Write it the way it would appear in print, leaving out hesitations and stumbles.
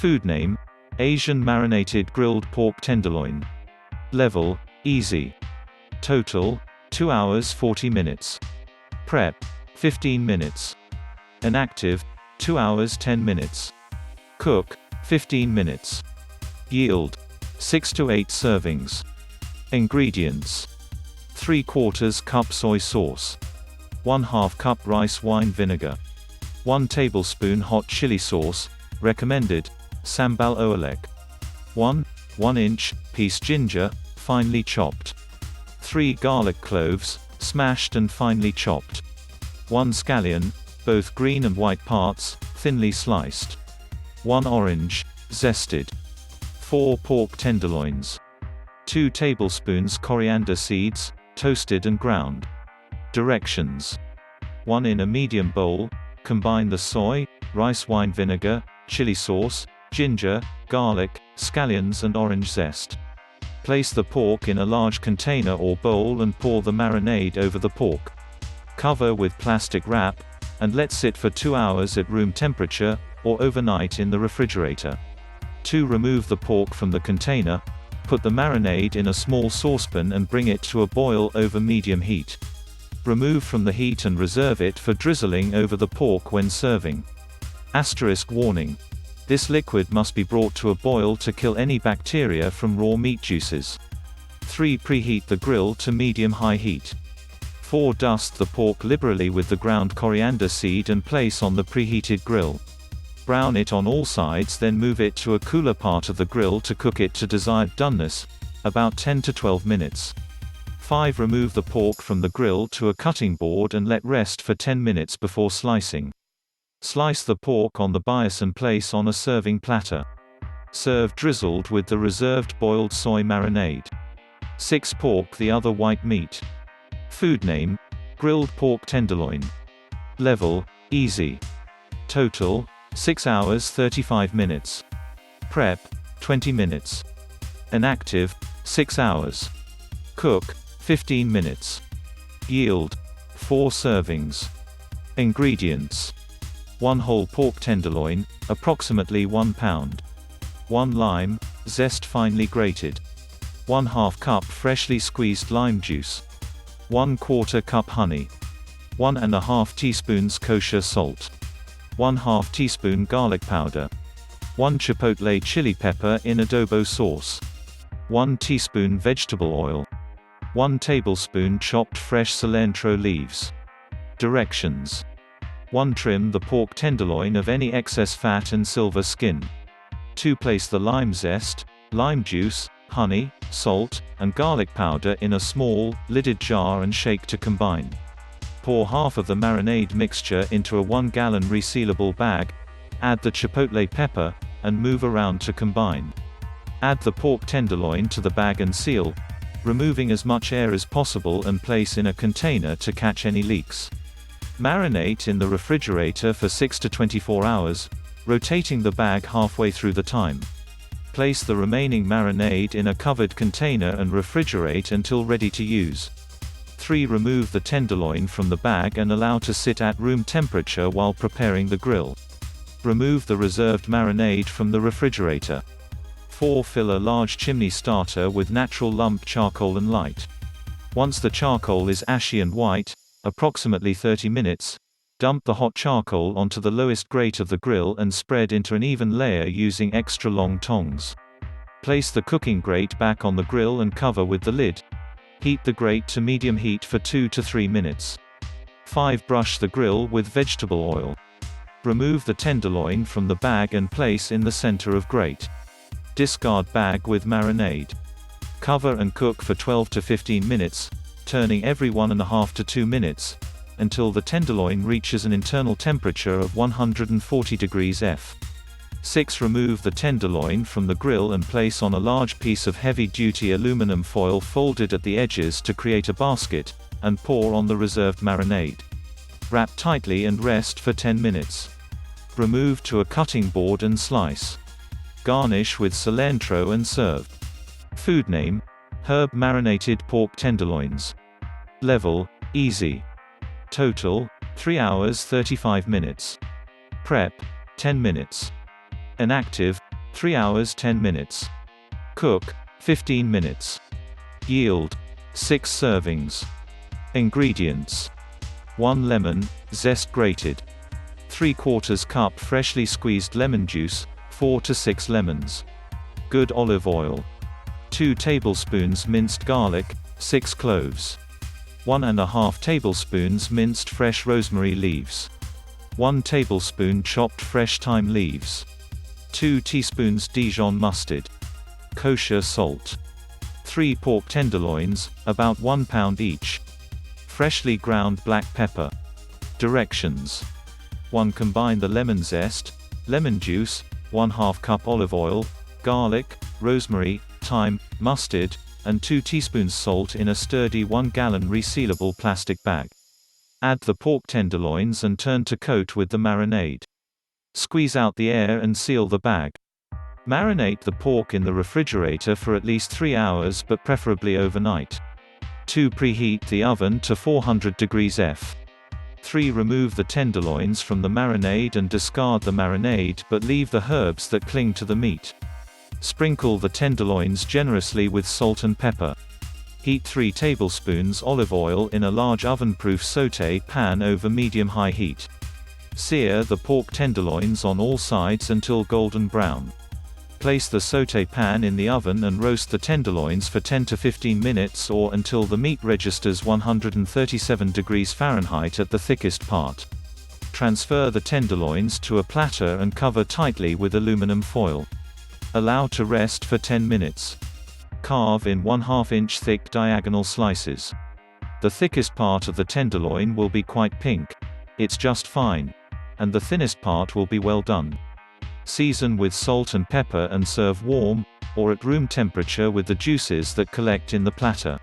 Food name: Asian marinated grilled pork tenderloin. Level: easy. Total: 2 hours 40 minutes. Prep: 15 minutes. Inactive: 2 hours 10 minutes. Cook: 15 minutes. Yield: 6 to 8 servings. Ingredients: 3/4 cup soy sauce, 1/2 cup rice wine vinegar, 1 tablespoon hot chili sauce, recommended, sambal oelek, 1/1-inch piece ginger, finely chopped, 3 garlic cloves, smashed and finely chopped, 1 scallion, both green and white parts, thinly sliced, 1 orange, zested, 4 pork tenderloins, 2 tablespoons coriander seeds, toasted and ground. Directions: 1. In a medium bowl, combine the soy, rice wine vinegar, chili sauce, ginger, garlic, scallions and orange zest. Place the pork in a large container or bowl and pour the marinade over the pork. Cover with plastic wrap, and let sit for 2 hours at room temperature, or overnight in the refrigerator. 2. Remove the pork from the container. Put the marinade in a small saucepan and bring it to a boil over medium heat. Remove from the heat and reserve it for drizzling over the pork when serving. Asterisk warning: this liquid must be brought to a boil to kill any bacteria from raw meat juices. 3. Preheat the grill to medium-high heat. 4. Dust the pork liberally with the ground coriander seed and place on the preheated grill. Brown it on all sides, then move it to a cooler part of the grill to cook it to desired doneness, about 10 to 12 minutes. 5. Remove the pork from the grill to a cutting board and let rest for 10 minutes before slicing. Slice the pork on the bias and place on a serving platter. Serve drizzled with the reserved boiled soy marinade. 6. Pork, the other white meat. Food name: grilled pork tenderloin. Level: easy. Total: 6 hours 35 minutes. Prep: 20 minutes. Inactive: 6 hours. Cook: 15 minutes. Yield: 4 servings. Ingredients: 1 whole pork tenderloin, approximately 1 pound. 1 lime, zest finely grated. 1/2 cup freshly squeezed lime juice. 1/4 cup honey. 1½ teaspoons kosher salt. 1/2 teaspoon garlic powder. 1 chipotle chili pepper in adobo sauce. 1 teaspoon vegetable oil. 1 tablespoon chopped fresh cilantro leaves. Directions: 1. Trim the pork tenderloin of any excess fat and silver skin. 2. Place the lime zest, lime juice, honey, salt, and garlic powder in a small, lidded jar and shake to combine. Pour half of the marinade mixture into a 1-gallon resealable bag, add the chipotle pepper, and move around to combine. Add the pork tenderloin to the bag and seal, removing as much air as possible and place in a container to catch any leaks. Marinate in the refrigerator for 6 to 24 hours, rotating the bag halfway through the time. Place the remaining marinade in a covered container and refrigerate until ready to use. 3. Remove the tenderloin from the bag and allow to sit at room temperature while preparing the grill. Remove the reserved marinade from the refrigerator. 4. Fill a large chimney starter with natural lump charcoal and light. Once the charcoal is ashy and white, approximately 30 minutes, dump the hot charcoal onto the lowest grate of the grill and spread into an even layer using extra long tongs. Place the cooking grate back on the grill and cover with the lid. Heat the grate to medium heat for 2 to 3 minutes. 5. Brush the grill with vegetable oil. Remove the tenderloin from the bag and place in the center of grate. Discard bag with marinade. Cover and cook for 12 to 15 minutes, turning every 1½ to 2 minutes, until the tenderloin reaches an internal temperature of 140 degrees F. 6. Remove the tenderloin from the grill and place on a large piece of heavy-duty aluminum foil folded at the edges to create a basket, and pour on the reserved marinade. Wrap tightly and rest for 10 minutes. Remove to a cutting board and slice. Garnish with cilantro and serve. Food name: herb marinated pork tenderloins. Level: easy. Total: 3 hours 35 minutes. Prep: 10 minutes. Inactive: 3 hours 10 minutes. Cook, 15 minutes. Yield, 6 servings. Ingredients: 1 lemon, zest grated. 3/4 cup freshly squeezed lemon juice, 4 to 6 lemons. Good olive oil. 2 tablespoons minced garlic, 6 cloves. 1½ tablespoons minced fresh rosemary leaves. 1 tablespoon chopped fresh thyme leaves. 2 teaspoons Dijon mustard. Kosher salt. 3 pork tenderloins, about 1 pound each. Freshly ground black pepper. Directions: 1. Combine the lemon zest, lemon juice, 1/2 cup olive oil, garlic, rosemary, thyme, mustard, and 2 teaspoons salt in a sturdy 1-gallon resealable plastic bag. Add the pork tenderloins and turn to coat with the marinade. Squeeze out the air and seal the bag. Marinate the pork in the refrigerator for at least 3 hours, but preferably overnight. 2. Preheat the oven to 400 degrees F. 3. Remove the tenderloins from the marinade and discard the marinade, but leave the herbs that cling to the meat. Sprinkle the tenderloins generously with salt and pepper. Heat 3 tablespoons olive oil in a large oven-proof sauté pan over medium-high heat. Sear the pork tenderloins on all sides until golden brown. Place the sauté pan in the oven and roast the tenderloins for 10 to 15 minutes or until the meat registers 137 degrees Fahrenheit at the thickest part. Transfer the tenderloins to a platter and cover tightly with aluminum foil. Allow to rest for 10 minutes. Carve in 1/2 inch thick diagonal slices. The thickest part of the tenderloin will be quite pink. It's just fine. And the thinnest part will be well done. Season with salt and pepper and serve warm, or at room temperature with the juices that collect in the platter.